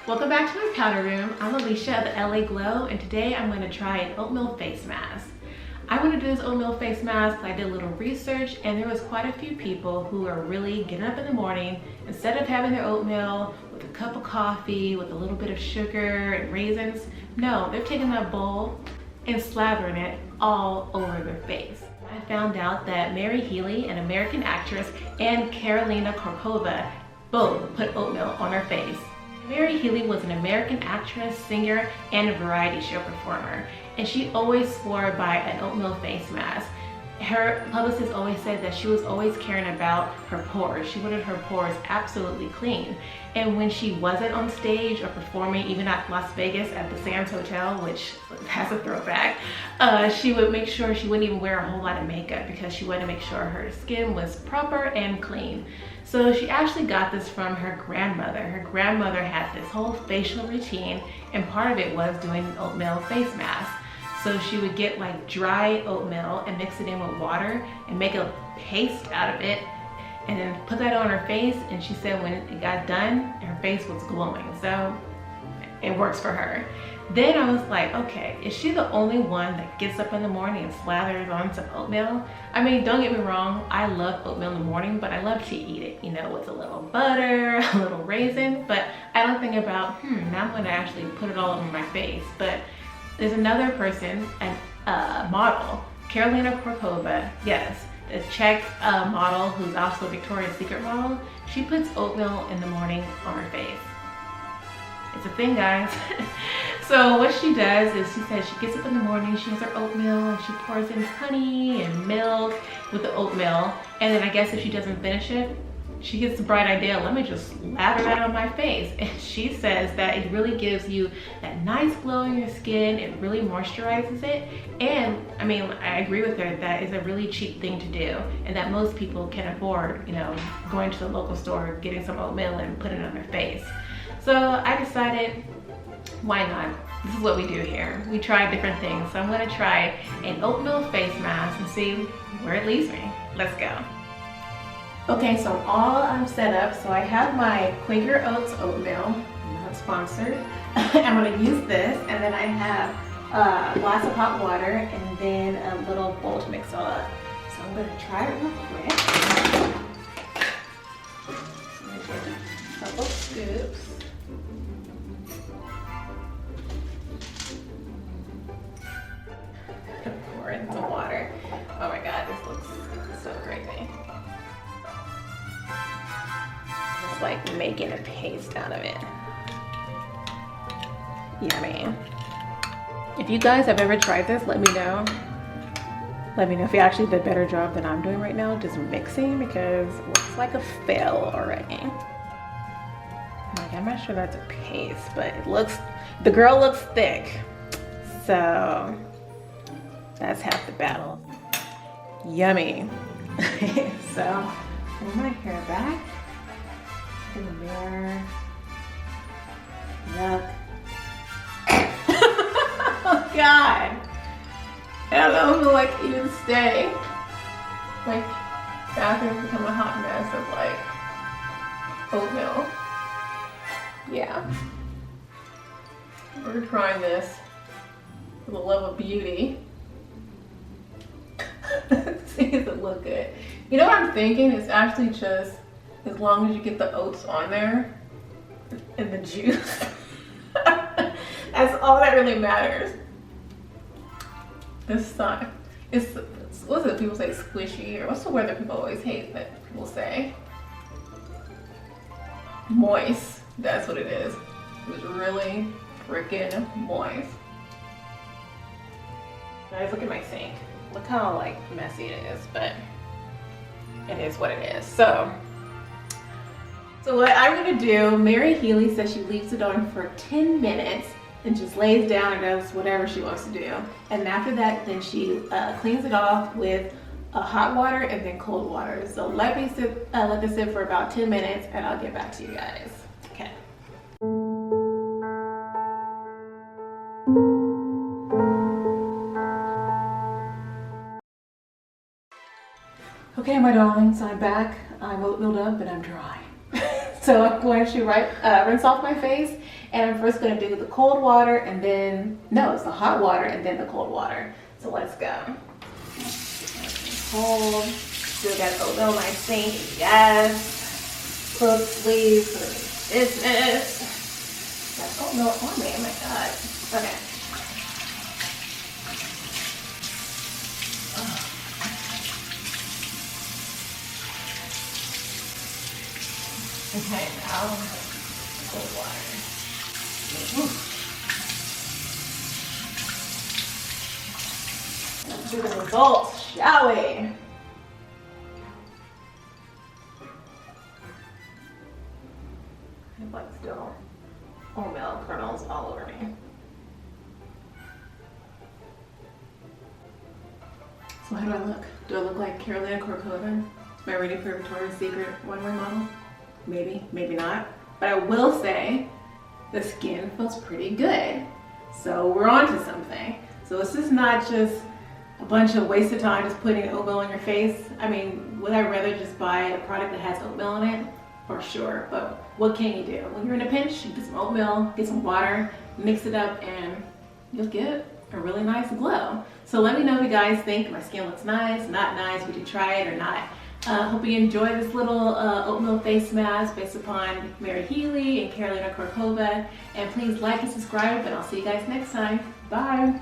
Welcome back to my powder room. I'm Alicia of the LA Glow, and today I'm going to try an oatmeal face mask. I want to do this oatmeal face mask. I did a little research, and there was quite a few people who are really getting up in the morning, instead of having their oatmeal with a cup of coffee with a little bit of sugar and raisins, no, they're taking that bowl and slathering it all over their face. I found out that Mary Healy, an American actress, and Karolina Kurkova both put oatmeal on their face. Mary Healy was an American actress, singer, and a variety show performer, and she always swore by an oatmeal face mask. Her publicist always said that she was always caring about her pores. She wanted her pores absolutely clean. And when she wasn't on stage or performing, even at Las Vegas at the Sands Hotel, which has a throwback, she would make sure she wouldn't even wear a whole lot of makeup because she wanted to make sure her skin was proper and clean. So she actually got this from her grandmother. Her grandmother had this whole facial routine, and part of it was doing an oatmeal face mask. So she would get like dry oatmeal and mix it in with water and make a paste out of it and then put that on her face, and she said when it got done, her face was glowing. So it works for her. Then I was like, okay, is she the only one that gets up in the morning and slathers on some oatmeal? I mean, don't get me wrong, I love oatmeal in the morning, but I love to eat it, you know, with a little butter, a little raisin, but I don't think about, now I'm gonna actually put it all over my face. But there's another person, a model, Karolina Kurkova, yes, a Czech model who's also a Victoria's Secret model. She puts oatmeal in the morning on her face. It's a thing, guys. So what she does is she says she gets up in the morning, she has her oatmeal, and she pours in honey and milk with the oatmeal. And then I guess if she doesn't finish it, she gets the bright idea, let me just lather that on my face. And she says that it really gives you that nice glow in your skin. It really moisturizes it. And I mean, I agree with her, that is a really cheap thing to do, and that most people can afford, you know, going to the local store, getting some oatmeal and putting it on their face. So I decided, why not? This is what we do here. We try different things. So I'm gonna try an oatmeal face mask and see where it leads me. Let's go. Okay, so I'm set up. So I have my Quaker Oats oatmeal, not sponsored. I'm gonna use this, and then I have a glass of hot water and then a little bowl to mix all up. So I'm gonna try it real quick. I'm gonna get a couple scoops. Pour in some water. Oh my God, this looks so crazy. It's like making a paste out of it. Yummy. If you guys have ever tried this, let me know. Let me know if you actually did a better job than I'm doing right now, just mixing, because it looks like a fail already. Like, I'm not sure that's a paste, but it looks, the girl looks thick. So that's half the battle. Yummy. So pull my hair back in the mirror. Yuck. Oh God. I don't know if it'll like even stay. Like, bathroom's become a hot mess of like oatmeal. Yeah. We're trying this for the love of beauty. See, does it look good? You know what I'm thinking? It's actually just, as long as you get the oats on there and the juice. That's all that really matters. This side, what's it people say, squishy, or what's the word that people always hate that people say? Moist, that's what it is. It's really freaking moist. Guys, look at my sink. Look how like messy it is, but it is what it is. So what I'm gonna do, Mary Healy says she leaves it on for 10 minutes and just lays down and does whatever she wants to do. And after that, then she cleans it off with hot water and then cold water. So let this sit for about 10 minutes and I'll get back to you guys. Okay. Okay, my darlings, I'm back. I'm oatmealed up and I'm dry. So I'm going to rinse off my face, and I'm first going to do the cold water, and then, no, it's the hot water and then the cold water. So let's go. Cold. Still got oatmeal in my sink. Yes. Close sleeves for the business. Got oatmeal on me. Oh my god. Okay. Okay, now cold water. Let's do the results, shall we? I have like still oatmeal kernels all over me. So how do I look? Do I look like Karolina Kurkova? Am I ready for Victoria's Secret runway model? Maybe, maybe not. But I will say the skin feels pretty good. So we're on to something. So this is not just a bunch of wasted time just putting oatmeal on your face. I mean, would I rather just buy a product that has oatmeal in it? For sure, but what can you do? When you're in a pinch, you get some oatmeal, get some water, mix it up, and you'll get a really nice glow. So let me know if you guys think my skin looks nice, not nice, would you try it or not? Hope you enjoy this little oatmeal face mask based upon Mary Healy and Karolina Kurkova. And please like and subscribe, and I'll see you guys next time. Bye.